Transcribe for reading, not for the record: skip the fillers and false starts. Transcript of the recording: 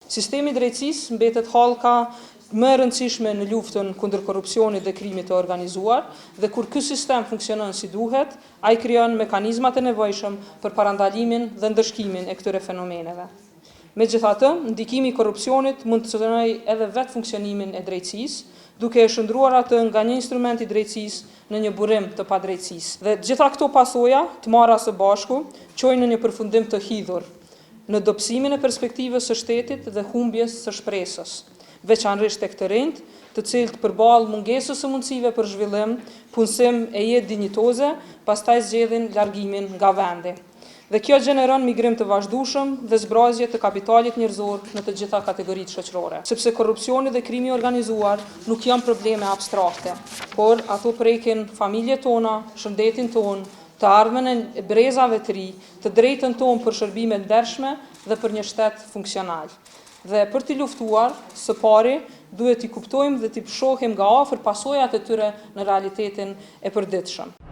Sistemi i drejtësisë mbetet hallka më e rëndësishme në luftën kundër korrupsionit dhe krimit të organizuar, dhe kur ky sistem funksionon si duhet, ai krijon mekanizmat e nevojshëm për parandalimin dhe ndëshkimin e këtyre fenomeneve. Megjithatë, ndikimi i korrupsionit mund të cënojë edhe vetë funksionimin e drejtësisë, duke e shndruar atë nga një instrument i drejtësisë në një burim të padrejtësisë. Dhe gjitha këto pasoja, të marra së bashku, çojnë në një përfundim të hidhur në dobësimin e perspektivës së shtetit dhe humbjes së shpresës, veçanërisht tek të rinjt, të cilët përballë mungesës së mundësive për zhvillim, punësim e jetë dinjitoze, pastaj zgjedhin largimin nga vendi. Dhe kjo gjeneron migrim të vazhdueshëm dhe zbrazje të kapitalit njerëzor në të gjitha kategoritë shoqërore. Sepse korrupsioni dhe krimi i organizuar nuk janë probleme abstrakte, por ato prekin familjet tona, shëndetin ton, të ardhmen e brezave të ri, të drejtën tonë për shërbime ndershme dhe për një shtet funksional. Dhe për t'i luftuar, së pari, duhet t'i kuptojmë dhe t'i shohim nga afër pasojat e tyre në realitetin e përditshëm.